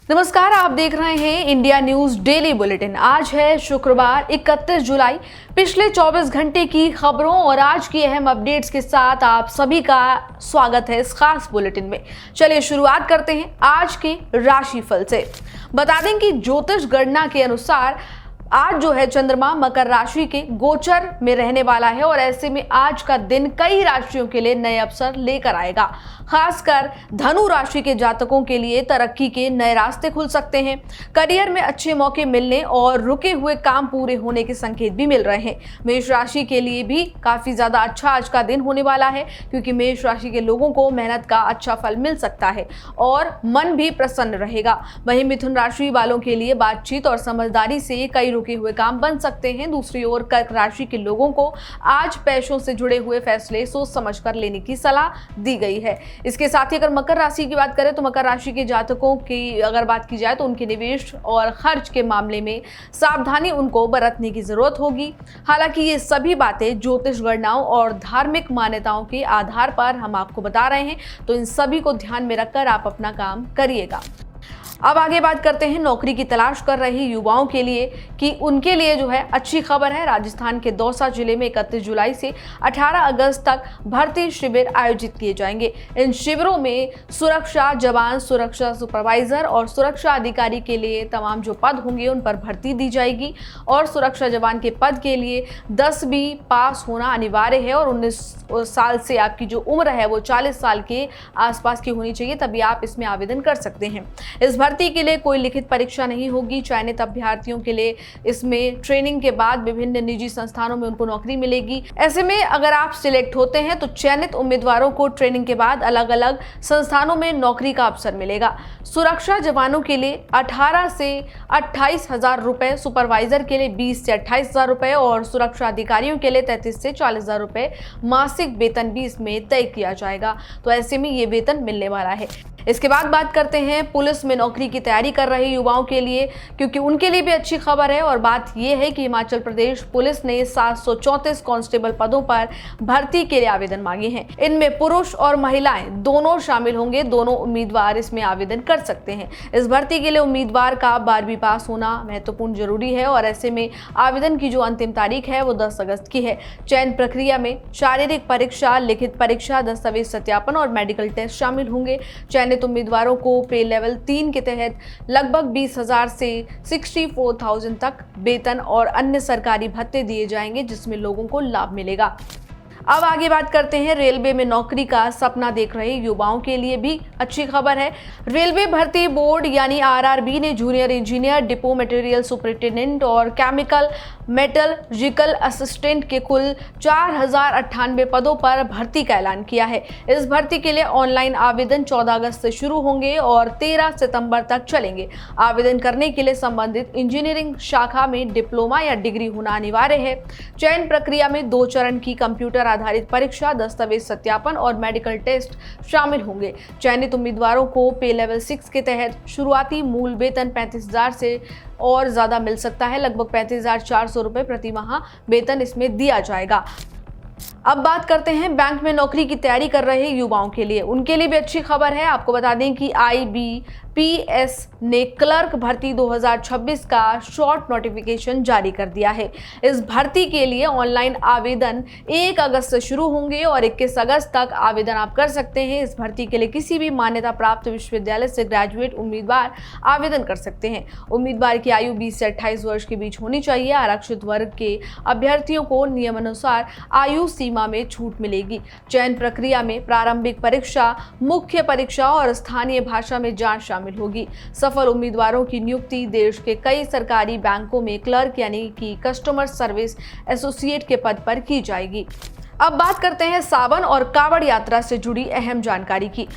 नमस्कार, आप देख रहे हैं इंडिया न्यूज डेली बुलेटिन। आज है शुक्रवार 31 जुलाई। पिछले 24 घंटे की खबरों और आज की अहम अपडेट्स के साथ आप सभी का स्वागत है इस खास बुलेटिन में। चलिए शुरुआत करते हैं आज के राशिफल से। बता दें कि ज्योतिष गणना के अनुसार आज जो है चंद्रमा मकर राशि के गोचर में रहने वाला है और ऐसे में आज का दिन कई राशियों के लिए नए अवसर लेकर आएगा। खासकर धनु राशि के जातकों के लिए तरक्की के नए रास्ते खुल सकते हैं। करियर में अच्छे मौके मिलने और रुके हुए काम पूरे होने के संकेत भी मिल रहे हैं। मेष राशि के लिए भी काफी ज्यादा अच्छा आज का दिन होने वाला है, क्योंकि मेष राशि के लोगों को मेहनत का अच्छा फल मिल सकता है और मन भी प्रसन्न रहेगा। वहीं मिथुन राशि वालों के लिए बातचीत और समझदारी से कई रुके हुए काम बन सकते हैं। दूसरी ओर कर्क राशि के लोगों को आज पैसों से जुड़े हुए फैसले सोच समझकर लेने की सलाह दी गई है। इसके साथ ही अगर मकर राशि की बात करें तो मकर राशि के जातकों की अगर बात की जाए तो उनके निवेश और खर्च के मामले में सावधानी उनको बरतने की जरूरत होगी। हालांकि ये सभी बातें ज्योतिष गणनाओं और धार्मिक मान्यताओं के आधार पर हम आपको बता रहे हैं, तो इन सभी को ध्यान में रखकर आप अपना काम करिएगा। अब आगे बात करते हैं नौकरी की तलाश कर रहे युवाओं के लिए कि उनके लिए जो है अच्छी खबर है। राजस्थान के दौसा जिले में 31 जुलाई से 18 अगस्त तक भर्ती शिविर आयोजित किए जाएंगे। इन शिविरों में सुरक्षा जवान, सुरक्षा सुपरवाइजर और सुरक्षा अधिकारी के लिए तमाम जो पद होंगे उन पर भर्ती दी जाएगी और सुरक्षा जवान के पद के लिए 10वीं पास होना अनिवार्य है और 19 साल से आपकी जो उम्र है वो 40 साल के आसपास की होनी चाहिए, तभी आप इसमें आवेदन कर सकते हैं। इस भर्ती के लिए कोई लिखित परीक्षा नहीं होगी। चयनित अभ्यर्थियों के लिए इसमें ट्रेनिंग के बाद विभिन्न निजी संस्थानों में उनको नौकरी मिलेगी। ऐसे में अगर आप सिलेक्ट होते हैं तो चयनित उम्मीदवारों को ट्रेनिंग के बाद अलग अलग संस्थानों में नौकरी का अवसर मिलेगा। सुरक्षा जवानों के लिए 18 से 28 हजार रुपए, सुपरवाइजर के लिए 20 से 28 हजार रुपए और सुरक्षा अधिकारियों के लिए 33 से 40 हजार रुपए मासिक वेतन भी इसमें तय किया जाएगा। तो ऐसे में ये वेतन मिलने वाला है। इसके बाद बात करते हैं पुलिस में नौकरी की तैयारी कर रहे युवाओं के लिए, क्योंकि उनके लिए भी अच्छी खबर है और बात यह है कि हिमाचल प्रदेश पुलिस ने 734 कांस्टेबल पदों पर भर्ती के लिए आवेदन मांगे हैं। इनमें पुरुष और महिलाएं दोनों शामिल होंगे। दोनों उम्मीदवार इसमें आवेदन कर सकते हैं। इस भर्ती के लिए उम्मीदवार का 12वीं पास होना महत्वपूर्ण जरूरी है और ऐसे में आवेदन की जो अंतिम तारीख है वो 10 अगस्त की है। चयन प्रक्रिया में शारीरिक परीक्षा, लिखित परीक्षा, दस्तावेज सत्यापन और मेडिकल टेस्ट शामिल होंगे। चयनित उम्मीदवारों को पे लेवल 3 के तहत लगभग 20,000 से 64,000 तक वेतन और अन्य सरकारी भत्ते दिए जाएंगे, जिसमें लोगों को लाभ मिलेगा। अब आगे बात करते हैं रेलवे में नौकरी का सपना देख रहे युवाओं के लिए भी अच्छी खबर है। रेलवे भर्ती बोर्ड यानी आरआरबी ने junior engineer, depot material superintendent और केमिकल मेटलर्जिकल असिस्टेंट के कुल 4098 पदों पर भर्ती का ऐलान किया है। इस भर्ती के लिए ऑनलाइन आवेदन 14 अगस्त से शुरू होंगे और 13 सितंबर तक चलेंगे। आवेदन करने के लिए संबंधित इंजीनियरिंग शाखा में डिप्लोमा या डिग्री होना अनिवार्य है। चयन प्रक्रिया में 2 चरण की कंप्यूटर आधारित परीक्षा, दस्तावेज सत्यापन और मेडिकल टेस्ट शामिल होंगे। चयनित उम्मीदवारों को पे लेवल 6 के तहत शुरुआती मूल वेतन 35,000 से और ज्यादा मिल सकता है। लगभग 35,400 रुपए प्रति माह वेतन इसमें दिया जाएगा। अब बात करते हैं बैंक में नौकरी की तैयारी कर रहे युवाओं के लिए। उनके लिए भी अच्छी खबर है। आपको बता दें कि IBPS ने क्लर्क भर्ती 2026 का शॉर्ट नोटिफिकेशन जारी कर दिया है। इस भर्ती के लिए ऑनलाइन आवेदन 1 अगस्त से शुरू होंगे और 21 अगस्त तक आवेदन आप कर सकते हैं। इस भर्ती के लिए किसी भी मान्यता प्राप्त विश्वविद्यालय से ग्रेजुएट उम्मीदवार आवेदन कर सकते हैं। उम्मीदवार की आयु 20 से 28 वर्ष के बीच होनी चाहिए। आरक्षित वर्ग के अभ्यर्थियों को नियमानुसार आयु सीमा में छूट मिलेगी। चयन प्रक्रिया में प्रारंभिक परीक्षा, मुख्य परीक्षा और स्थानीय भाषा में जांच शामिल होगी। सफल उम्मीदवारों की नियुक्ति देश के कई सरकारी बैंकों में क्लर्क यानी कि कस्टमर सर्विस एसोसिएट के पद पर की जाएगी। अब बात करते हैं सावन और कांवड़ यात्रा से जुड़ी अहम जानकारी की।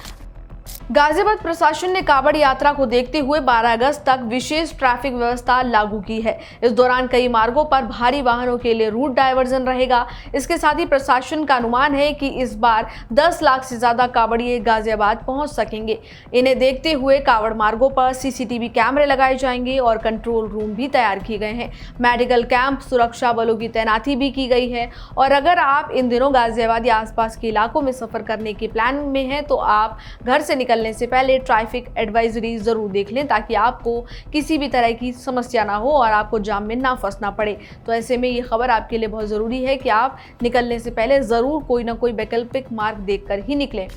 गाजियाबाद प्रशासन ने कांवड़ यात्रा को देखते हुए 12 अगस्त तक विशेष ट्रैफिक व्यवस्था लागू की है। इस दौरान कई मार्गों पर भारी वाहनों के लिए रूट डायवर्जन रहेगा। इसके साथ ही प्रशासन का अनुमान है कि इस बार 10 लाख से ज्यादा कांवड़िये गाजियाबाद पहुंच सकेंगे। इन्हें देखते हुए कांवड़ मार्गों पर CCTV कैमरे लगाए जाएंगे और कंट्रोल रूम भी तैयार किए गए हैं। मेडिकल कैंप, सुरक्षा बलों की तैनाती भी की गई है। और अगर आप इन दिनों गाजियाबाद या आसपास के इलाकों में सफर करने के प्लान में हैं तो आप घर से निकलने से पहले ट्रैफिक एडवाइजरी ज़रूर देख लें ताकि आपको किसी भी तरह की समस्या ना हो और आपको जाम में ना फंसना पड़े। तो ऐसे में ये खबर आपके लिए बहुत ज़रूरी है कि आप निकलने से पहले ज़रूर कोई ना कोई वैकल्पिक मार्ग देखकर ही निकलें।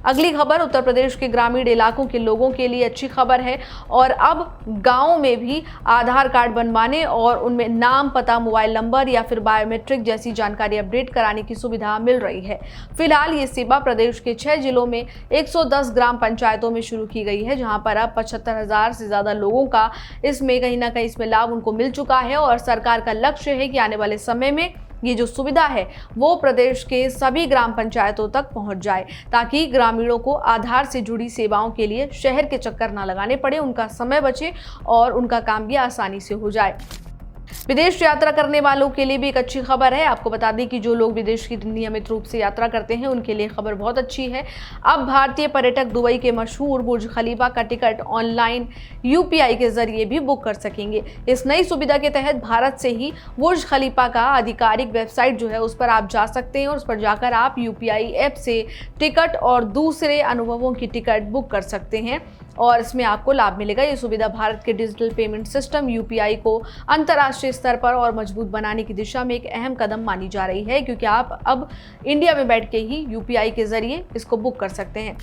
अगली खबर उत्तर प्रदेश के ग्रामीण इलाकों के लोगों के लिए अच्छी खबर है और अब गांव में भी आधार कार्ड बनवाने और उनमें नाम, पता, मोबाइल नंबर या फिर बायोमेट्रिक जैसी जानकारी अपडेट कराने की सुविधा मिल रही है। फिलहाल ये सेवा प्रदेश के 6 जिलों में 110 ग्राम पंचायतों में शुरू की गई है, जहां पर अब 75,000 से ज्यादा लोगों का इसमें कहीं ना कहीं इसमें लाभ उनको मिल चुका है और सरकार का लक्ष्य है कि आने वाले समय में ये जो सुविधा है वो प्रदेश के सभी ग्राम पंचायतों तक पहुंच जाए ताकि ग्रामीणों को आधार से जुड़ी सेवाओं के लिए शहर के चक्कर ना लगाने पड़े, उनका समय बचे और उनका काम भी आसानी से हो जाए। विदेश यात्रा करने वालों के लिए भी एक अच्छी खबर है। आपको बता दें कि जो लोग विदेश की नियमित रूप से यात्रा करते हैं उनके लिए खबर बहुत अच्छी है। अब भारतीय पर्यटक दुबई के मशहूर बुर्ज खलीफा का टिकट ऑनलाइन यूपीआई के जरिए भी बुक कर सकेंगे। इस नई सुविधा के तहत भारत से ही बुर्ज खलीफा का आधिकारिक वेबसाइट जो है उस पर आप जा सकते हैं और उस पर जाकर आप यूपीआई ऐप से टिकट और दूसरे अनुभवों की टिकट बुक कर सकते हैं और इसमें आपको लाभ मिलेगा। ये सुविधा भारत के डिजिटल पेमेंट सिस्टम यूपीआई को अंतर्राष्ट्रीय स्तर पर और मजबूत बनाने की दिशा में एक अहम कदम मानी जा रही है, क्योंकि आप अब इंडिया में बैठ के ही यूपीआई के जरिए इसको बुक कर सकते हैं।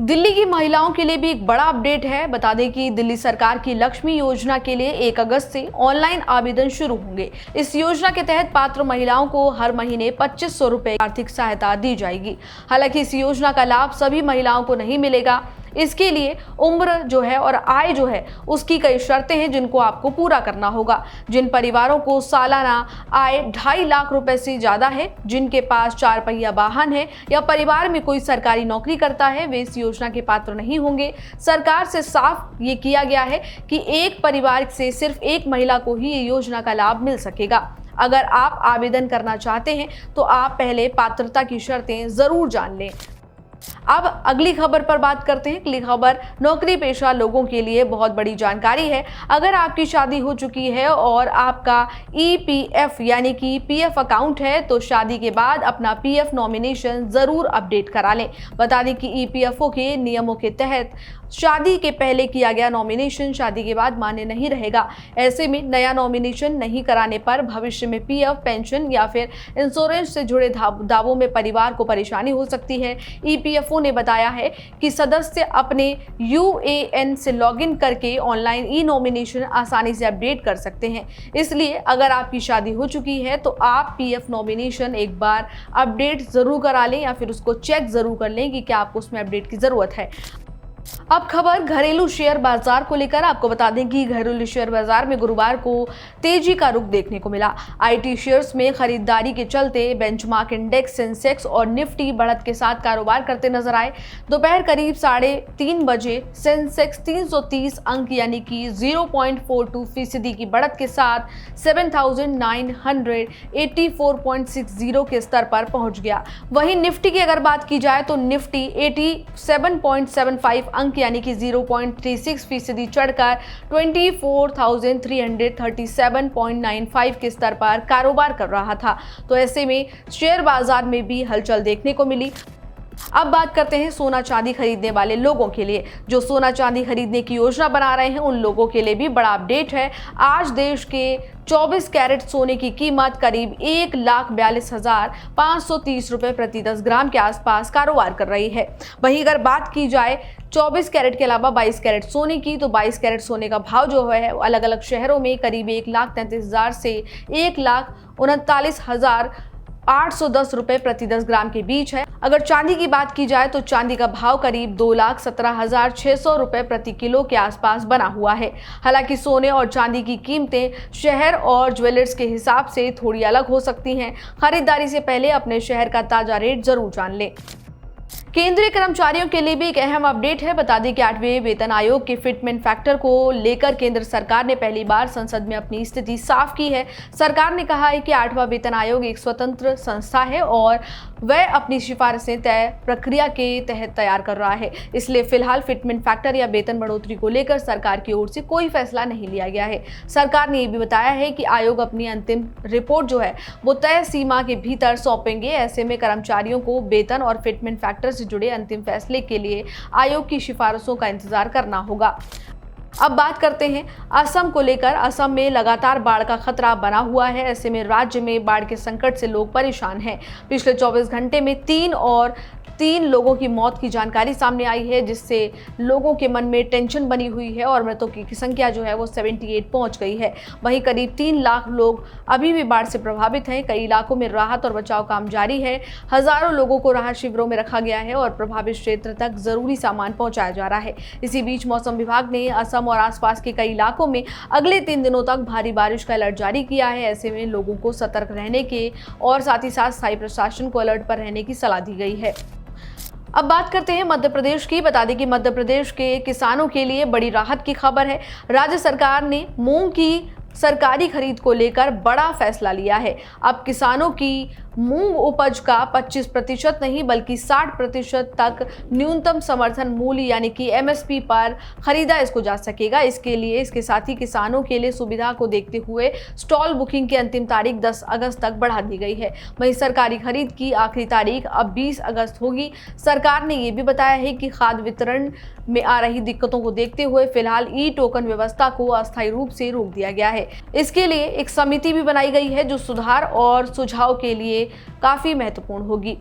दिल्ली की महिलाओं के लिए भी एक बड़ा अपडेट है। बता दें कि दिल्ली सरकार की लक्ष्मी योजना के लिए 1 अगस्त से ऑनलाइन आवेदन शुरू होंगे। इस योजना के तहत पात्र महिलाओं को हर महीने 2500 रुपए आर्थिक सहायता दी जाएगी। हालांकि इस योजना का लाभ सभी महिलाओं को नहीं मिलेगा। इसके लिए उम्र जो है और आय जो है उसकी कई शर्तें हैं जिनको आपको पूरा करना होगा। जिन परिवारों को सालाना आय 2.5 लाख रुपए से ज्यादा है, जिनके पास 4 पहिया वाहन है या परिवार में कोई सरकारी नौकरी करता है, वे इस योजना के पात्र नहीं होंगे। सरकार से साफ ये किया गया है कि एक परिवार से सिर्फ एक महिला को ही ये योजना का लाभ मिल सकेगा। अगर आप आवेदन करना चाहते हैं तो आप पहले पात्रता की शर्तें जरूर जान लें। अब अगली खबर पर बात करते हैं। अगली खबर नौकरी पेशा लोगों के लिए बहुत बड़ी जानकारी है। अगर आपकी शादी हो चुकी है और आपका ईपीएफ यानी कि पीएफ अकाउंट है तो शादी के बाद अपना पीएफ नॉमिनेशन जरूर अपडेट करा लें। बता दें कि ईपीएफओ के नियमों के तहत शादी के पहले किया गया नॉमिनेशन शादी के बाद मान्य नहीं रहेगा। ऐसे में नया नॉमिनेशन नहीं कराने पर भविष्य में पीएफ, पेंशन या फिर इंश्योरेंस से जुड़े दावों में परिवार को परेशानी हो सकती है। ईपीएफओ ने बताया है कि सदस्य अपने यूएएन से लॉगिन करके ऑनलाइन ई नॉमिनेशन आसानी से अपडेट कर सकते हैं। इसलिए अगर आपकी शादी हो चुकी है तो आप पीएफ नॉमिनेशन एक बार अपडेट जरूर करा लें या फिर उसको चेक जरूर कर लें कि क्या आपको उसमें अपडेट की जरूरत है। अब खबर घरेलू शेयर बाजार को लेकर। आपको बता दें कि घरेलू शेयर बाजार में गुरुवार को तेजी का रुख देखने को मिला। आईटी शेयर्स में खरीदारी के चलते बेंचमार्क इंडेक्स, सेंसेक्स और निफ्टी बढ़त के साथ कारोबार करते नजर आए। दोपहर करीब 3:30 बजे सेंसेक्स 330 अंक यानी कि 0.42% की बढ़त के साथ 7,984.60 के स्तर पर पहुंच गया। वहीं निफ्टी की अगर बात की जाए तो निफ्टी 87.75 अंक यानी कि 0.36% चढ़कर 24,337.95 के स्तर पर कारोबार कर रहा था। तो ऐसे में शेयर बाजार में भी हलचल देखने को मिली। अब बात करते हैं सोना चांदी खरीदने वाले लोगों के लिए। जो सोना चांदी खरीदने की योजना बना रहे हैं उन लोगों के लिए भी बड़ा अपडेट है। आज देश के 24 कैरेट सोने की कीमत करीब 1,42,530 रुपए प्रति 10 ग्राम के आसपास कारोबार कर रही है। वहीं अगर बात की जाए 24 कैरेट के अलावा 22 कैरेट सोने की, तो 22 कैरेट सोने का भाव जो है अलग अलग शहरों में करीब 1,33,000 से 1,39,810 रुपए प्रति 10 ग्राम के बीच है। अगर चांदी की बात की जाए तो चांदी का भाव करीब 2,17,600 रुपए प्रति किलो के आसपास बना हुआ है। हालांकि सोने और चांदी की कीमतें शहर और ज्वेलर्स के हिसाब से थोड़ी अलग हो सकती हैं। खरीदारी से पहले अपने शहर का ताजा रेट जरूर जान लें। केंद्रीय कर्मचारियों के लिए भी एक अहम अपडेट है। बता दें कि 8वें वेतन आयोग के फिटमेंट फैक्टर को लेकर केंद्र सरकार ने पहली बार संसद में अपनी स्थिति साफ की है। सरकार ने कहा है कि 8वां वेतन आयोग एक स्वतंत्र संस्था है और वह अपनी सिफारिशें तय प्रक्रिया के तहत तैयार कर रहा है। इसलिए फिलहाल फिटमेंट फैक्टर या वेतन बढ़ोतरी को लेकर सरकार की ओर से कोई फैसला नहीं लिया गया है। सरकार ने यह भी बताया है कि आयोग अपनी अंतिम रिपोर्ट जो है वो तय सीमा के भीतर सौंपेंगे। ऐसे में कर्मचारियों को वेतन और फिटमेंट फैक्टर से से जुड़े अंतिम फैसले के लिए आयोग की सिफारिशों का इंतजार करना होगा। अब बात करते हैं असम को लेकर। असम में लगातार बाढ़ का खतरा बना हुआ है। ऐसे में राज्य में बाढ़ के संकट से लोग परेशान हैं। पिछले 24 घंटे में 3 लोगों की मौत की जानकारी सामने आई है, जिससे लोगों के मन में टेंशन बनी हुई है और मृतकों की संख्या जो है वो 78 पहुंच गई है। वहीं करीब 3 लाख लोग अभी भी बाढ़ से प्रभावित हैं। कई इलाकों में राहत और बचाव काम जारी है। हजारों लोगों को राहत शिविरों में रखा गया है और प्रभावित क्षेत्र तक जरूरी सामान पहुंचाया जा रहा है। इसी बीच मौसम विभाग ने असम और आसपास के कई इलाकों में अगले 3 दिनों तक भारी बारिश का अलर्ट जारी किया है। ऐसे में लोगों को सतर्क रहने के और साथ ही साथ स्थायी प्रशासन को अलर्ट पर रहने की सलाह दी गई है। अब बात करते हैं मध्य प्रदेश की। बता दें कि मध्य प्रदेश के किसानों के लिए बड़ी राहत की खबर है। राज्य सरकार ने मूंग की सरकारी खरीद को लेकर बड़ा फैसला लिया है। अब किसानों की मूंग उपज का 25% नहीं बल्कि 60% तक न्यूनतम समर्थन मूल्य यानी कि MSP पर खरीदा इसको जा सकेगा। इसके साथ ही किसानों के लिए सुविधा को देखते हुए स्टॉल बुकिंग की अंतिम तारीख 10 अगस्त तक बढ़ा दी गई है। वहीं सरकारी खरीद की आखिरी तारीख अब 20 अगस्त होगी। सरकार ने ये भी बताया है कि खाद्य वितरण में आ रही दिक्कतों को देखते हुए फिलहाल ई-टोकन व्यवस्था को अस्थायी रूप से रोक दिया गया है। इसके लिए एक समिति भी बनाई गई है जो सुधार और सुझाव के लिए काफी महत्वपूर्ण होगी।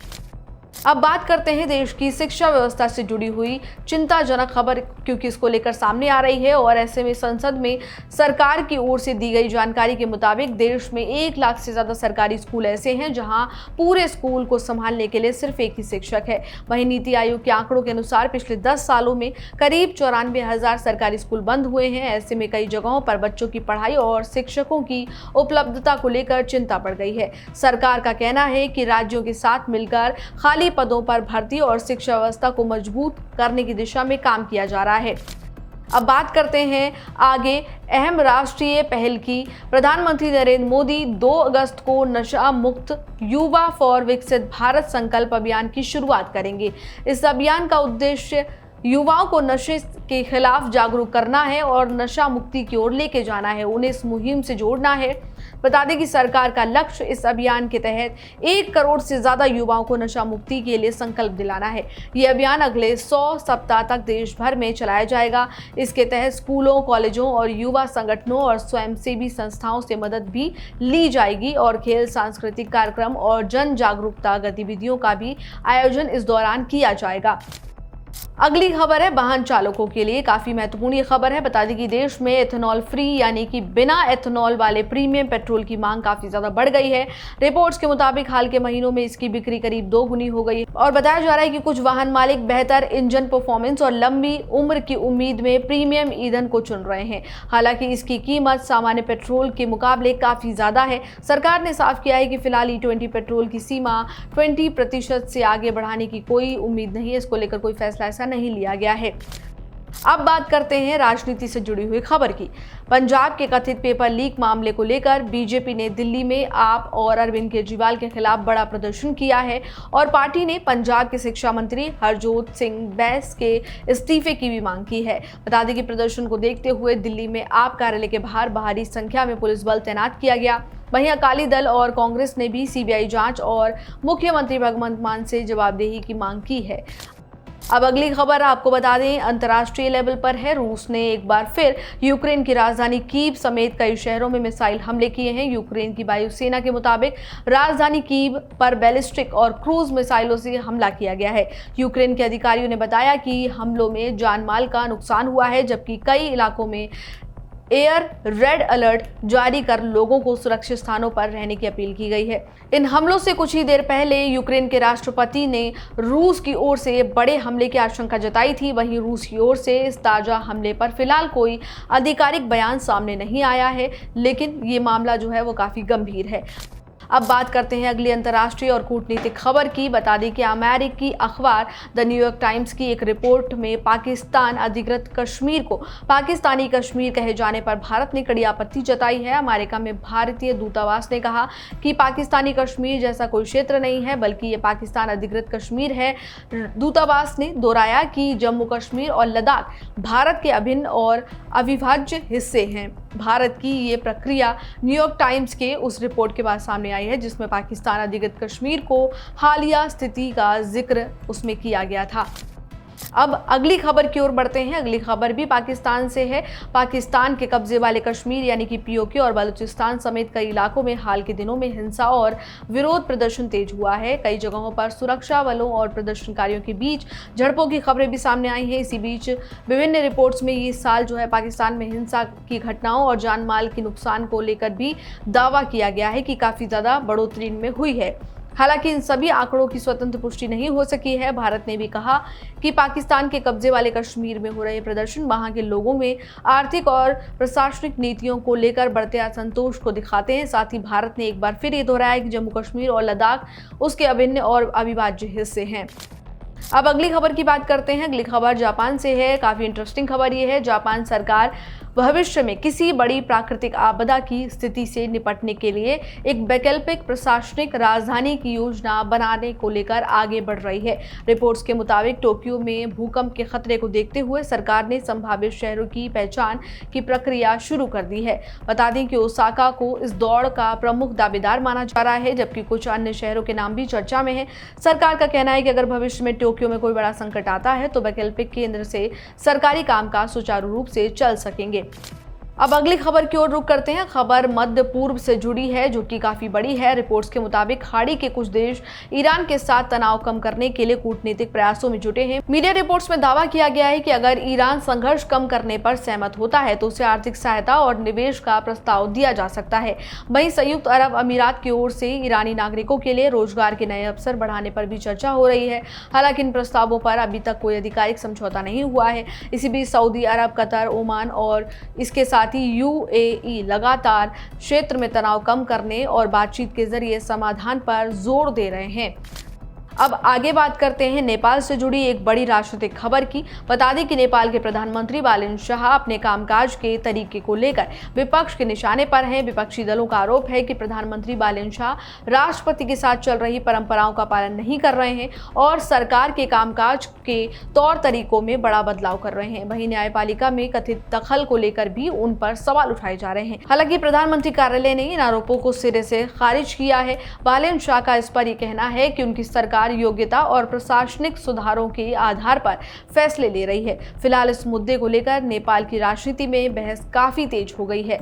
अब बात करते हैं देश की शिक्षा व्यवस्था से जुड़ी हुई चिंताजनक खबर, क्योंकि इसको लेकर सामने आ रही है और ऐसे में संसद में सरकार की ओर से दी गई जानकारी के मुताबिक देश में 1 लाख से ज्यादा सरकारी स्कूल ऐसे हैं जहां पूरे स्कूल को संभालने के लिए सिर्फ एक ही शिक्षक है। वहीं नीति आयोग के आंकड़ों के अनुसार पिछले 10 सालों में करीब 94,000 सरकारी स्कूल बंद हुए हैं। ऐसे में कई जगहों पर बच्चों की पढ़ाई और शिक्षकों की उपलब्धता को लेकर चिंता बढ़ गई है। सरकार का कहना है कि राज्यों के साथ मिलकर खाली पदों पर भर्ती और शिक्षा व्यवस्था को मजबूत करने की दिशा में काम किया जा रहा है। अब बात करते हैं आगे अहम राष्ट्रीय पहल की। प्रधानमंत्री नरेंद्र मोदी 2 अगस्त को नशा मुक्त युवा फॉर विकसित भारत संकल्प अभियान की शुरुआत करेंगे। इस अभियान का उद्देश्य युवाओं को नशे के खिलाफ जागरूक करना है और नशा मुक्ति की ओर लेके जाना है, उन्हें इस मुहिम से जोड़ना है। बता दें कि सरकार का लक्ष्य इस अभियान के तहत 1 करोड़ से ज्यादा युवाओं को नशा मुक्ति के लिए संकल्प दिलाना है। ये अभियान अगले 100 सप्ताह तक देश भर में चलाया जाएगा। इसके तहत स्कूलों, कॉलेजों और युवा संगठनों और स्वयंसेवी संस्थाओं से मदद भी ली जाएगी और खेल, सांस्कृतिक कार्यक्रम और जन जागरूकता गतिविधियों का भी आयोजन इस दौरान किया जाएगा। अगली खबर है वाहन चालकों के लिए काफी महत्वपूर्ण ये खबर है। बता दें कि देश में एथेनॉल फ्री यानी कि बिना एथेनॉल वाले प्रीमियम पेट्रोल की मांग काफी ज्यादा बढ़ गई है। रिपोर्ट्स के मुताबिक हाल के महीनों में इसकी बिक्री करीब 2 गुनी हो गई और बताया जा रहा है कि कुछ वाहन मालिक बेहतर इंजन परफॉर्मेंस और लंबी उम्र की उम्मीद में प्रीमियम ईंधन को चुन रहे हैं। हालांकि इसकी कीमत सामान्य पेट्रोल के मुकाबले काफी ज्यादा है। सरकार ने साफ किया है कि फिलहाल E20 पेट्रोल की सीमा 20% से आगे बढ़ाने की कोई उम्मीद नहीं है। इसको लेकर कोई फैसला ऐसा नहीं लिया गया है। अब बात करते हैं राजनीति से जुड़ी हुई खबर की। पंजाब के कथित पेपर लीक मामले को लेकर बीजेपी ने दिल्ली में आप और अरविंद केजरीवाल के खिलाफ बड़ा प्रदर्शन किया है और पार्टी ने पंजाब के शिक्षा मंत्री हरजोत सिंह बैस के इस्तीफे की भी मांग की है। बता दें कि प्रदर्शन को देखते हुए दिल्ली में आप कार्यालय के बाहर भारी संख्या में पुलिस बल तैनात किया गया। वहीं अकाली दल और कांग्रेस ने भी CBI जांच और मुख्यमंत्री भगवंत मान से जवाबदेही की मांग की है। अब अगली खबर आपको बता दें अंतर्राष्ट्रीय लेवल पर है। रूस ने एक बार फिर यूक्रेन की राजधानी कीव समेत कई शहरों में मिसाइल हमले किए हैं। यूक्रेन की वायुसेना के मुताबिक राजधानी कीव पर बैलिस्टिक और क्रूज मिसाइलों से हमला किया गया है। यूक्रेन के अधिकारियों ने बताया कि हमलों में जानमाल का नुकसान हुआ है, जबकि कई इलाकों में एयर रेड अलर्ट जारी कर लोगों को सुरक्षित स्थानों पर रहने की अपील की गई है। इन हमलों से कुछ ही देर पहले यूक्रेन के राष्ट्रपति ने रूस की ओर से बड़े हमले की आशंका जताई थी। वहीं रूस की ओर से इस ताजा हमले पर फिलहाल कोई आधिकारिक बयान सामने नहीं आया है, लेकिन ये मामला जो है वो काफी गंभीर है। अब बात करते हैं अगली अंतर्राष्ट्रीय और कूटनीतिक खबर की। बता दें कि अमेरिकी अखबार द न्यूयॉर्क टाइम्स की एक रिपोर्ट में पाकिस्तान अधिकृत कश्मीर को पाकिस्तानी कश्मीर कहे जाने पर भारत ने कड़ी आपत्ति जताई है। अमेरिका में भारतीय दूतावास ने कहा कि पाकिस्तानी कश्मीर जैसा कोई क्षेत्र नहीं है, बल्कि ये पाकिस्तान अधिकृत कश्मीर है। दूतावास ने दोहराया कि जम्मू कश्मीर और लद्दाख भारत के अभिन्न और अविभाज्य हिस्से हैं। भारत की ये प्रक्रिया न्यूयॉर्क टाइम्स के उस रिपोर्ट के बाद सामने आई है, जिसमें पाकिस्तान अधिकृत कश्मीर को हालिया स्थिति का जिक्र उसमें किया गया था। अब अगली खबर की ओर बढ़ते हैं। अगली खबर भी पाकिस्तान से है। पाकिस्तान के कब्जे वाले कश्मीर यानी कि पीओके और बलूचिस्तान समेत कई इलाकों में हाल के दिनों में हिंसा और विरोध प्रदर्शन तेज हुआ है। कई जगहों पर सुरक्षा बलों और प्रदर्शनकारियों के बीच झड़पों की खबरें भी सामने आई हैं। इसी बीच विभिन्न रिपोर्ट्स में ये साल जो है पाकिस्तान में हिंसा की घटनाओं और जान माल के नुकसान को लेकर भी दावा किया गया है कि काफ़ी ज़्यादा बढ़ोतरी इनमें हुई है। हालांकि इन सभी आंकड़ों की स्वतंत्र पुष्टि नहीं हो सकी है। भारत ने भी कहा कि पाकिस्तान के कब्जे वाले कश्मीर में हो रहे प्रदर्शन वहां के लोगों में आर्थिक और प्रशासनिक नीतियों को लेकर बढ़ते असंतोष को दिखाते हैं। साथ ही भारत ने एक बार फिर ये दोहराया कि जम्मू कश्मीर और लद्दाख उसके अभिन्न और अविभाज्य हिस्से हैं। अब अगली खबर की बात करते हैं। अगली खबर जापान से है। काफ़ी इंटरेस्टिंग खबर ये है। जापान सरकार भविष्य में किसी बड़ी प्राकृतिक आपदा की स्थिति से निपटने के लिए एक वैकल्पिक प्रशासनिक राजधानी की योजना बनाने को लेकर आगे बढ़ रही है। रिपोर्ट्स के मुताबिक टोक्यो में भूकंप के खतरे को देखते हुए सरकार ने संभावित शहरों की पहचान की प्रक्रिया शुरू कर दी है। बता दें कि ओसाका को इस दौड़ का प्रमुख दावेदार माना जा रहा है, जबकि कुछ अन्य शहरों के नाम भी चर्चा में है। सरकार का कहना है कि अगर भविष्य में टोक्यो में कोई बड़ा संकट आता है तो वैकल्पिक केंद्र से सरकारी कामकाज सुचारू रूप से चल सकेंगे। अब अगली खबर की ओर रुख करते हैं। खबर मध्य पूर्व से जुड़ी है, जो कि काफी बड़ी है। रिपोर्ट्स के मुताबिक खाड़ी के कुछ देश ईरान के साथ तनाव कम करने के लिए कूटनीतिक प्रयासों में जुटे हैं। मीडिया रिपोर्ट्स में दावा किया गया है कि अगर ईरान संघर्ष कम करने पर सहमत होता है तो उसे आर्थिक सहायता और निवेश का प्रस्ताव दिया जा सकता है। वहीं संयुक्त अरब अमीरात की ओर से ईरानी नागरिकों के लिए रोजगार के नए अवसर बढ़ाने पर भी चर्चा हो रही है। हालांकि इन प्रस्तावों पर अभी तक कोई आधिकारिक समझौता नहीं हुआ है। इसी बीच सऊदी अरब, कतर, ओमान और इसके साथ ही यूएई लगातार क्षेत्र में तनाव कम करने और बातचीत के जरिए समाधान पर जोर दे रहे हैं। अब आगे बात करते हैं नेपाल से जुड़ी एक बड़ी राजनीतिक खबर की। बता दें कि नेपाल के प्रधानमंत्री बालेन्द्र शाह अपने कामकाज के तरीके को लेकर विपक्ष के निशाने पर हैं। विपक्षी दलों का आरोप है कि प्रधानमंत्री बालेन्द्र शाह राष्ट्रपति के साथ चल रही परंपराओं का पालन नहीं कर रहे हैं और सरकार के कामकाज के तौर तरीकों में बड़ा बदलाव कर रहे हैं। वहीं न्यायपालिका में कथित दखल को लेकर भी उन पर सवाल उठाए जा रहे हैं। हालांकि प्रधानमंत्री कार्यालय ने इन आरोपों को सिरे से खारिज किया है। बालेन्द्र शाह का इस पर यह कहना है कि उनकी सरकार योग्यता और प्रशासनिक सुधारों के आधार पर फैसले ले रही है। फिलहाल इस मुद्दे को लेकर नेपाल की राजनीति में बहस काफी तेज हो गई है।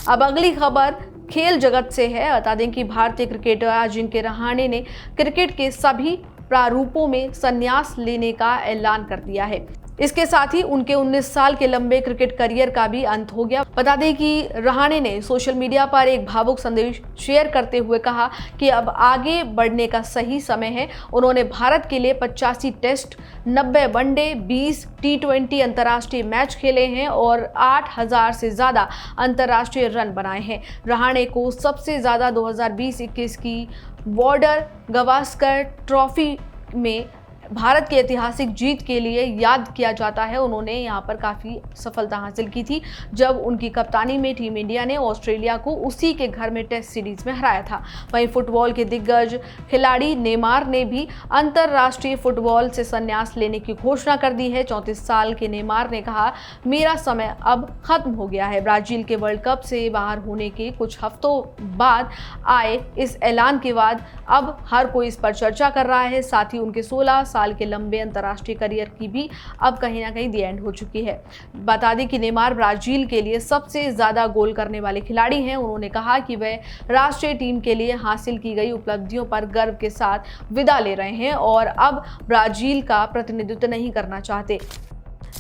अब अगली खबर खेल जगत से है। बता दें कि भारतीय क्रिकेटर अजिंक्य रहाणे ने क्रिकेट के सभी प्रारूपों में संन्यास लेने का ऐलान कर दिया है। इसके साथ ही उनके 19 साल के लंबे क्रिकेट करियर का भी अंत हो गया। बता दें कि रहाणे ने सोशल मीडिया पर एक भावुक संदेश शेयर करते हुए कहा कि अब आगे बढ़ने का सही समय है। उन्होंने भारत के लिए 85 टेस्ट, 90 वनडे, 20 T20 अंतर्राष्ट्रीय मैच खेले हैं और 8000 से ज़्यादा अंतर्राष्ट्रीय रन बनाए हैं। रहाणे को सबसे ज़्यादा 2020-21 की बॉर्डर गावस्कर ट्रॉफी में भारत की ऐतिहासिक जीत के लिए याद किया जाता है। उन्होंने यहां पर काफ़ी सफलता हासिल की थी जब उनकी कप्तानी में टीम इंडिया ने ऑस्ट्रेलिया को उसी के घर में टेस्ट सीरीज में हराया था। वहीं फुटबॉल के दिग्गज खिलाड़ी नेमार ने भी अंतर्राष्ट्रीय फुटबॉल से संन्यास लेने की घोषणा कर दी है। 34 साल के नेमार ने कहा, मेरा समय अब खत्म हो गया है। ब्राजील के वर्ल्ड कप से बाहर होने के कुछ हफ्तों बाद आए इस ऐलान के बाद अब हर कोई इस पर चर्चा कर रहा है। साथ ही उनके 16 साल के लंबे अंतर्राष्ट्रीय करियर की भी अब कहीं ना कहीं दी एंड हो चुकी है। बता दें कि नेमार ब्राजील के लिए सबसे ज्यादा गोल करने वाले खिलाड़ी हैं। उन्होंने कहा कि वे राष्ट्रीय टीम के लिए हासिल की गई उपलब्धियों पर गर्व के साथ विदा ले रहे हैं और अब ब्राजील का प्रतिनिधित्व नहीं करना चाहते।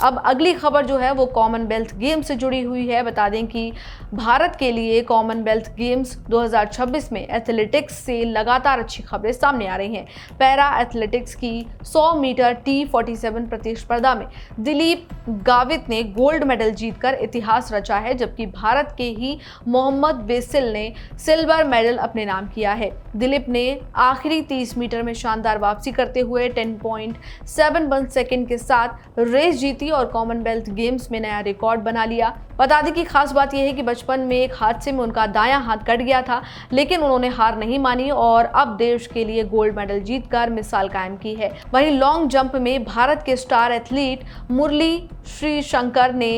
अब अगली खबर जो है वो कॉमनवेल्थ गेम्स से जुड़ी हुई है। बता दें कि भारत के लिए कॉमनवेल्थ गेम्स 2026 में एथलेटिक्स से लगातार अच्छी खबरें सामने आ रही हैं। पैरा एथलेटिक्स की 100 मीटर T47 प्रतिस्पर्धा में दिलीप गावित ने गोल्ड मेडल जीतकर इतिहास रचा है, जबकि भारत के ही मोहम्मद बेसिल ने सिल्वर मेडल अपने नाम किया है। दिलीप ने आखिरी 30 मीटर में शानदार वापसी करते हुए 10.71 सेकंड के साथ रेस जीती कुश्ती और कॉमनवेल्थ गेम्स में नया रिकॉर्ड बना लिया। बता दें कि खास बात यह है कि बचपन में एक हादसे में उनका दायां हाथ कट गया था, लेकिन उन्होंने हार नहीं मानी और अब देश के लिए गोल्ड मेडल जीतकर मिसाल कायम की है। वहीं लॉन्ग जंप में भारत के स्टार एथलीट मुरली श्रीशंकर ने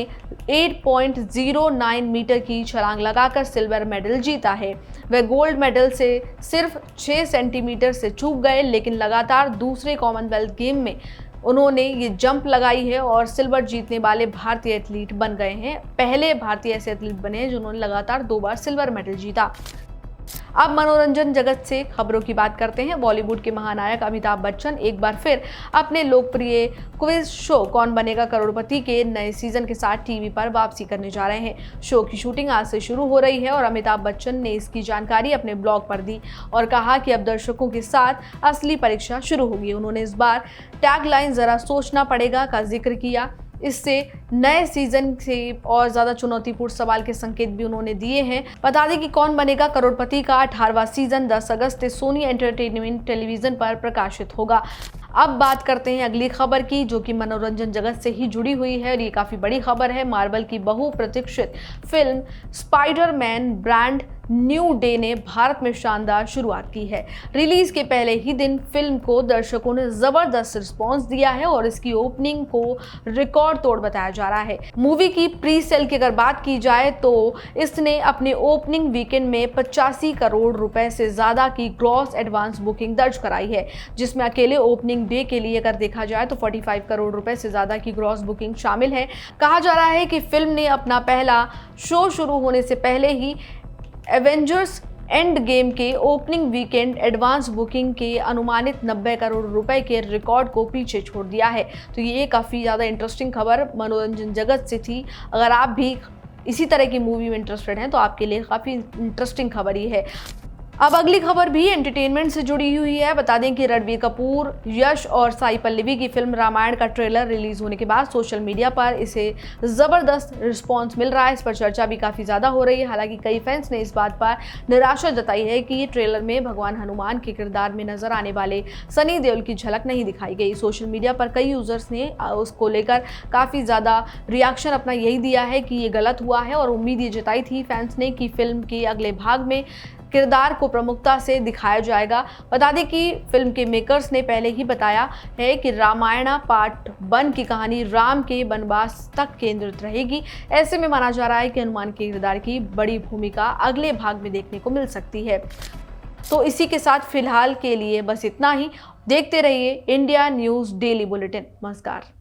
8.09 मीटर की छलांग लगाकर सिल्वर मेडल जीता है। वे गोल्ड मेडल से सिर्फ 6 सेंटीमीटर से चूक गए, लेकिन लगातार दूसरे कॉमनवेल्थ गेम में उन्होंने ये जंप लगाई है और सिल्वर जीतने वाले भारतीय एथलीट बन गए हैं। पहले भारतीय ऐसे एथलीट बने हैं जिन्होंने लगातार 2 बार सिल्वर मेडल जीता। अब मनोरंजन जगत से खबरों की बात करते हैं। बॉलीवुड के महानायक अमिताभ बच्चन एक बार फिर अपने लोकप्रिय क्विज शो कौन बनेगा करोड़पति के नए सीजन के साथ टीवी पर वापसी करने जा रहे हैं। शो की शूटिंग आज से शुरू हो रही है और अमिताभ बच्चन ने इसकी जानकारी अपने ब्लॉग पर दी और कहा कि अब दर्शकों के साथ असली परीक्षा शुरू होगी। उन्होंने इस बार टैगलाइन जरा सोचना पड़ेगा का जिक्र किया। इससे नए सीजन से और ज़्यादा चुनौतीपूर्ण सवाल के संकेत भी उन्होंने दिए हैं। बता दें कि कौन बनेगा करोड़पति का 18वां सीजन 10 अगस्त से सोनी एंटरटेनमेंट टेलीविजन पर प्रकाशित होगा। अब बात करते हैं अगली खबर की, जो कि मनोरंजन जगत से ही जुड़ी हुई है और ये काफ़ी बड़ी खबर है। मार्वल की बहुप्रतीक्षित film Spiderman brand new day ने भारत में शानदार शुरुआत की है। रिलीज के पहले ही दिन फिल्म को दर्शकों ने जबरदस्त रिस्पांस दिया है और इसकी ओपनिंग को रिकॉर्ड तोड़ बताया जा रहा है। मूवी की प्री सेल की अगर बात की जाए तो इसने अपने ओपनिंग वीकेंड में 85 करोड़ रुपए से ज्यादा की ग्रॉस एडवांस बुकिंग दर्ज कराई है, जिसमें अकेले ओपनिंग डे के लिए अगर देखा जाए तो 45 करोड़ रुपए से ज्यादा की ग्रॉस बुकिंग शामिल है। कहा जा रहा है कि फिल्म ने अपना पहला शो शुरू होने से पहले ही एवेंजर्स एंड गेम के ओपनिंग वीकेंड एडवांस बुकिंग के अनुमानित 90 करोड़ रुपए के रिकॉर्ड को पीछे छोड़ दिया है। तो ये काफ़ी ज़्यादा इंटरेस्टिंग खबर मनोरंजन जगत से थी। अगर आप भी इसी तरह की मूवी में इंटरेस्टेड हैं तो आपके लिए काफ़ी इंटरेस्टिंग खबर ही है। अब अगली खबर भी एंटरटेनमेंट से जुड़ी हुई है। बता दें कि रणबीर कपूर, यश और साई पल्लवी की फिल्म रामायण का ट्रेलर रिलीज होने के बाद सोशल मीडिया पर इसे जबरदस्त रिस्पांस मिल रहा है। इस पर चर्चा भी काफ़ी ज़्यादा हो रही है। हालांकि कई फैंस ने इस बात पर निराशा जताई है कि ट्रेलर में भगवान हनुमान के किरदार में नजर आने वाले सनी देओल की झलक नहीं दिखाई गई। सोशल मीडिया पर कई यूजर्स ने उसको लेकर काफ़ी ज़्यादा रिएक्शन अपना यही दिया है कि ये गलत हुआ है और उम्मीद ये जताई थी फैंस ने कि फिल्म के अगले भाग में किरदार को प्रमुखता से दिखाया जाएगा। बता दें कि फिल्म के मेकर्स ने पहले ही बताया है कि रामायणा पार्ट 1 की कहानी राम के वनवास तक केंद्रित रहेगी। ऐसे में माना जा रहा है कि हनुमान के किरदार की बड़ी भूमिका अगले भाग में देखने को मिल सकती है। तो इसी के साथ फिलहाल के लिए बस इतना ही। देखते रहिए इंडिया न्यूज़ डेली बुलेटिन। नमस्कार।